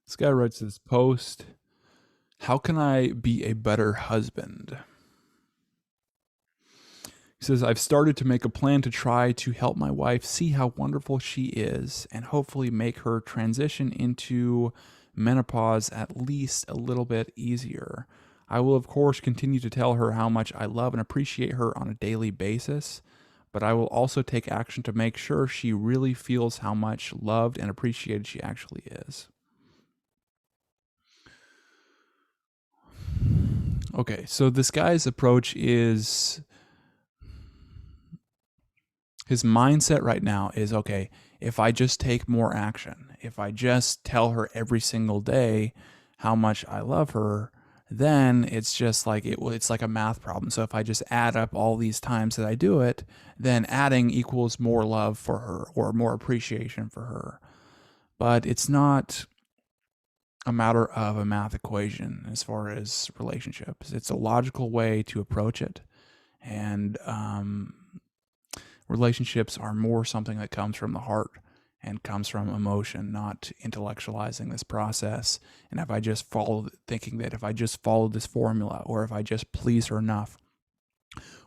This guy writes this post. How can I be a better husband? He says, I've started to make a plan to try to help my wife see how wonderful she is and hopefully make her transition into menopause at least a little bit easier. I will, of course, continue to tell her how much I love and appreciate her on a daily basis, but I will also take action to make sure she really feels how much loved and appreciated she actually is. Okay, so this guy's approach is his mindset right now is okay, if I just take more action, if I just tell her every single day how much I love her, then it's just like it's like a math problem. So if I just add up all these times that I do it, then adding equals more love for her or more appreciation for her. But it's not a matter of a math equation as far as relationships. It's a logical way to approach it. And relationships are more something that comes from the heart and comes from emotion, not intellectualizing this process. And if I just follow, thinking that if I just follow this formula, or if I just please her enough,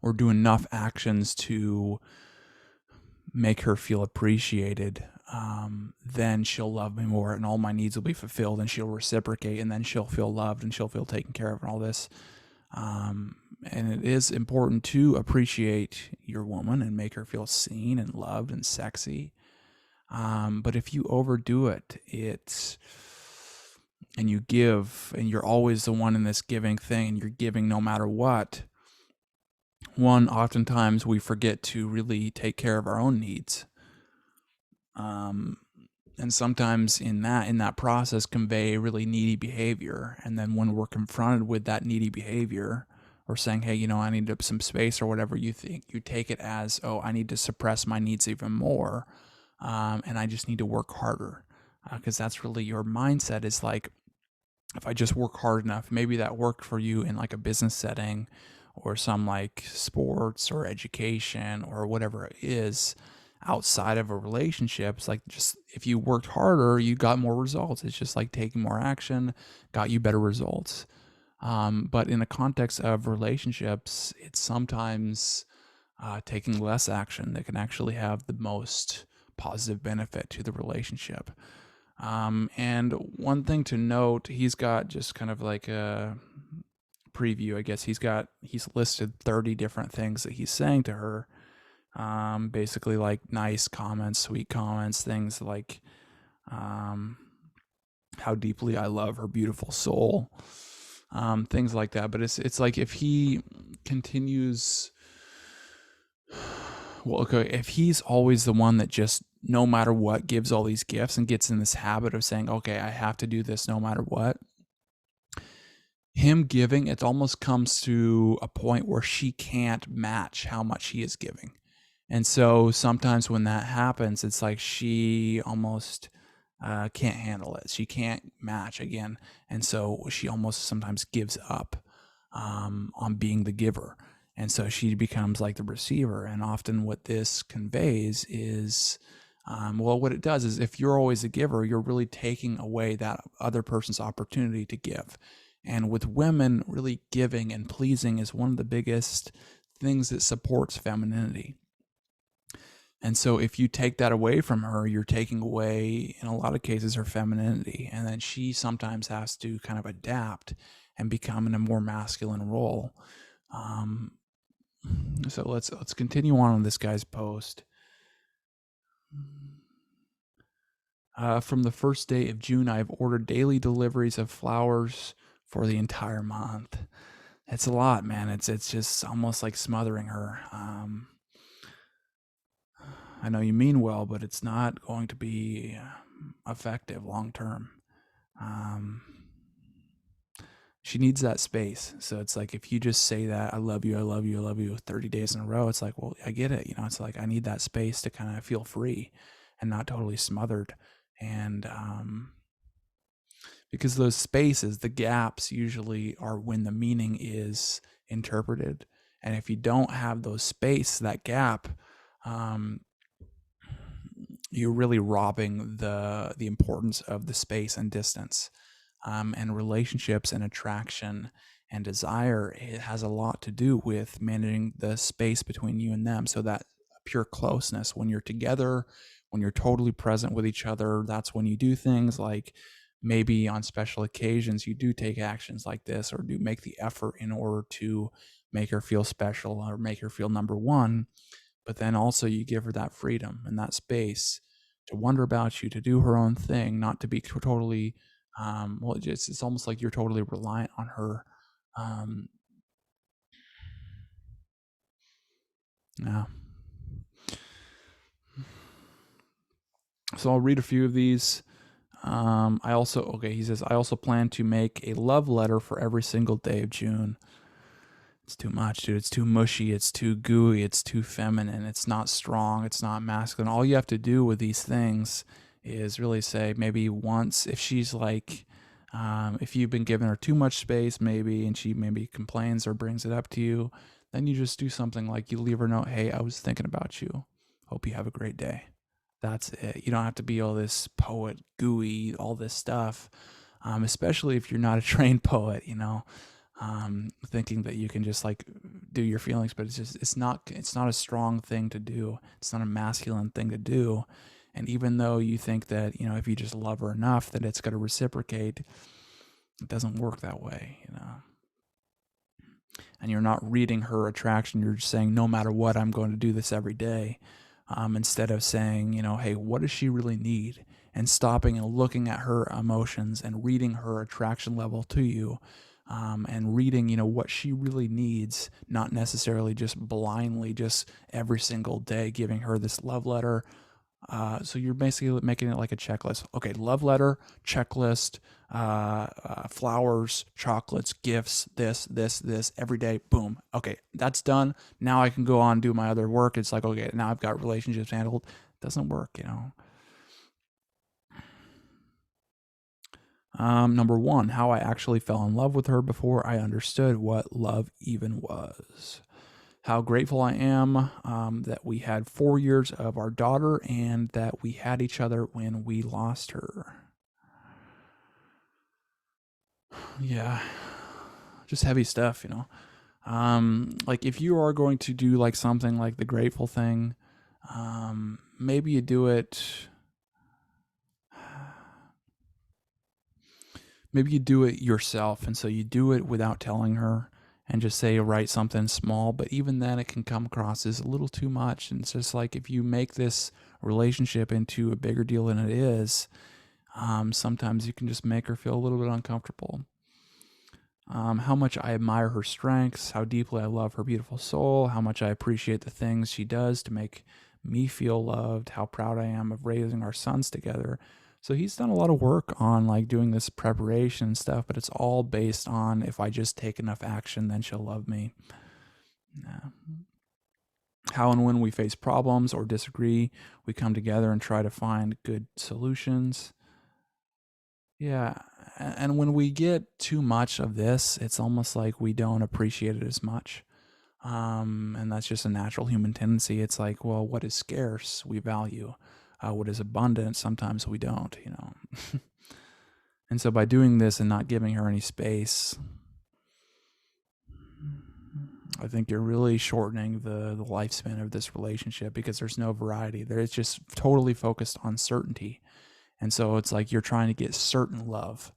or do enough actions to make her feel appreciated, then she'll love me more and all my needs will be fulfilled and she'll reciprocate and then she'll feel loved and she'll feel taken care of and all this. And it is important to appreciate your woman and make her feel seen and loved and sexy. But if you overdo it, and you give, and you're always the one in this giving thing, and you're giving no matter what, oftentimes we forget to really take care of our own needs. And sometimes in that process convey really needy behavior. And then when we're confronted with that needy behavior, or saying, hey, I need some space or whatever, you think, you take it as, oh, I need to suppress my needs even more. And I just need to work harder. Because that's really your mindset, is like, if I just work hard enough, maybe that worked for you in like a business setting or some like sports or education or whatever it is outside of a relationship. It's like, just if you worked harder, you got more results. It's just like taking more action got you better results. But in the context of relationships, it's sometimes taking less action that can actually have the most positive benefit to the relationship. And one thing to note, he's got just kind of like a preview, I guess. He's listed 30 different things that he's saying to her. Basically like nice comments, sweet comments, things like how deeply I love her beautiful soul, things like that. But it's like, if he continues, well, okay, if he's always the one that just no matter what gives all these gifts and gets in this habit of saying, okay, I have to do this no matter what, him giving, it almost comes to a point where she can't match how much he is giving. And so sometimes when that happens, it's like she almost can't handle it. She can't match again. And so she almost sometimes gives up on being the giver. And so she becomes like the receiver. And often what this conveys is, what it does is, if you're always a giver, you're really taking away that other person's opportunity to give. And with women, really giving and pleasing is one of the biggest things that supports femininity. And so if you take that away from her, you're taking away, in a lot of cases, her femininity. And then she sometimes has to kind of adapt and become in a more masculine role. So let's continue on this guy's post. From the first day of June, I've ordered daily deliveries of flowers for the entire month. It's a lot, man. It's just almost like smothering her. I know you mean well, but it's not going to be effective long term. She needs that space. So it's like, if you just say that, I love you, I love you, I love you 30 days in a row, it's like, well, I get it. It's like, I need that space to kind of feel free and not totally smothered. And because those spaces, the gaps, usually are when the meaning is interpreted. And if you don't have those space, that gap, you're really robbing the importance of the space and distance. And relationships and attraction and desire, it has a lot to do with managing the space between you and them, so that pure closeness, when you're together, when you're totally present with each other, that's when you do things like, maybe on special occasions you do take actions like this, or do make the effort in order to make her feel special or make her feel number one. But then also you give her that freedom and that space to wonder about you, to do her own thing, not to be totally, well, it's almost like you're totally reliant on her. Um, yeah. So I'll read a few of these. He says, I also plan to make a love letter for every single day of June. It's too much, dude. It's too mushy. It's too gooey. It's too feminine. It's not strong. It's not masculine. All you have to do with these things is really say, maybe once, if she's like, if you've been giving her too much space, maybe, and she maybe complains or brings it up to you, then you just do something like you leave her a note, hey, I was thinking about you. Hope you have a great day. That's it. You don't have to be all this poet, gooey, all this stuff, especially if you're not a trained poet, thinking that you can just like do your feelings, but it's not a strong thing to do. It's not a masculine thing to do. And even though you think that, if you just love her enough that it's going to reciprocate, it doesn't work that way. And you're not reading her attraction. You're just saying, no matter what, I'm going to do this every day. Instead of saying, hey, what does she really need? And stopping and looking at her emotions and reading her attraction level to you, and reading, what she really needs, not necessarily just blindly, just every single day giving her this love letter. So you're basically making it like a checklist. Okay, love letter, checklist, flowers, chocolates, gifts, this, every day. Boom. Okay, that's done. Now I can go on and do my other work. It's like, okay, now I've got relationships handled. Doesn't work. Number one, how I actually fell in love with her before I understood what love even was. How grateful I am, that we had 4 years of our daughter and that we had each other when we lost her. Yeah, just heavy stuff. Like if you are going to do like something like the grateful thing, maybe you do it. Maybe you do it yourself, and so you do it without telling her, and just say write something small. But even then, it can come across as a little too much. And it's just like if you make this relationship into a bigger deal than it is, sometimes you can just make her feel a little bit uncomfortable. How much I admire her strengths, how deeply I love her beautiful soul, how much I appreciate the things she does to make me feel loved, how proud I am of raising our sons together. So he's done a lot of work on like doing this preparation and stuff, but it's all based on, if I just take enough action, then she'll love me. Yeah. How and when we face problems or disagree, we come together and try to find good solutions. Yeah. And when we get too much of this, it's almost like we don't appreciate it as much. And that's just a natural human tendency. It's like, well, what is scarce, we value. What is abundant, sometimes we don't. And so by doing this and not giving her any space, I think you're really shortening the lifespan of this relationship, because there's no variety. There, it's just totally focused on certainty. And so it's like you're trying to get certain love.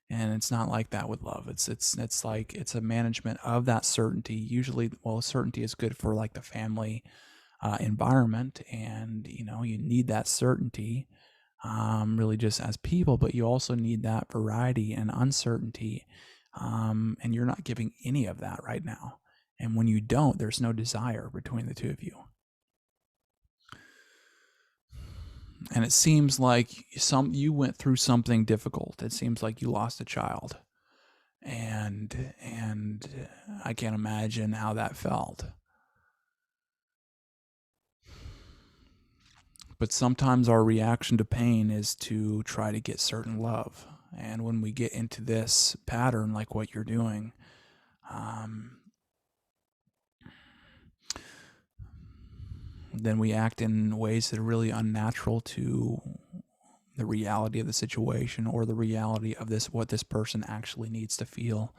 And it's not like that with love. It's like it's a management of that certainty. Usually, well, certainty is good for like the family environment, and you need that certainty, really just as people, but you also need that variety and uncertainty, and you're not giving any of that right now. And when you don't, there's no desire between the two of you. And it seems like you went through something difficult. It seems like you lost a child, and I can't imagine how that felt. But sometimes our reaction to pain is to try to get certain love. And when we get into this pattern, like what you're doing, um, then we act in ways that are really unnatural to the reality of the situation or the reality of what this person actually needs to feel.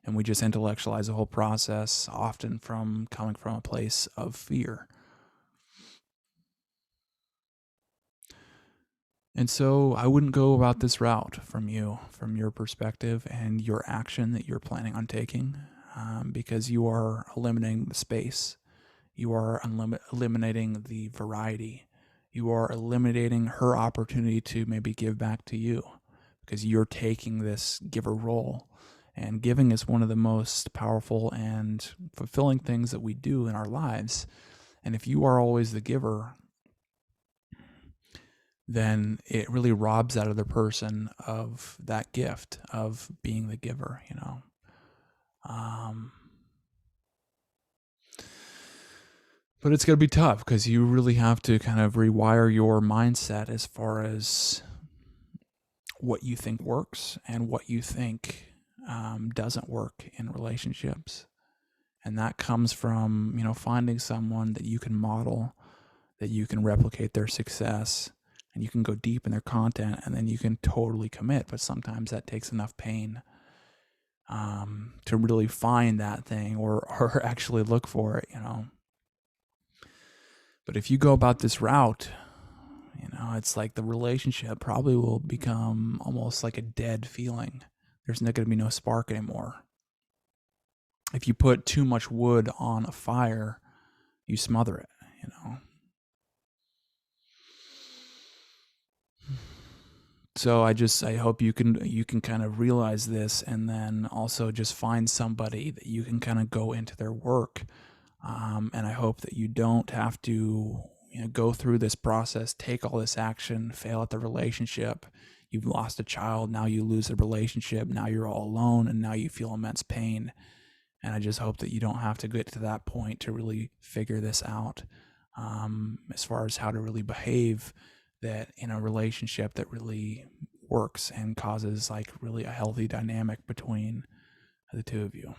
And we just intellectualize the whole process, often coming from a place of fear. And so I wouldn't go about this route from your perspective and your action that you're planning on taking, because you are eliminating the space. You are eliminating the variety. You are eliminating her opportunity to maybe give back to you, because you're taking this giver role. And giving is one of the most powerful and fulfilling things that we do in our lives. And if you are always the giver, then it really robs that other person of that gift of being the giver, But it's going to be tough because you really have to kind of rewire your mindset as far as what you think works and what you think doesn't work in relationships. And that comes from, finding someone that you can model, that you can replicate their success, and you can go deep in their content, and then you can totally commit. But sometimes that takes enough pain to really find that thing or actually look for it, But if you go about this route, it's like the relationship probably will become almost like a dead feeling. There's not going to be no spark anymore. If you put too much wood on a fire, you smother it, So I hope you can kind of realize this, and then also just find somebody that you can kind of go into their work. And I hope that you don't have to go through this process, take all this action, fail at the relationship. You've lost a child, now you lose the relationship, now you're all alone, and now you feel immense pain. And I just hope that you don't have to get to that point to really figure this out, as far as how to really behave that in a relationship that really works and causes like really a healthy dynamic between the two of you.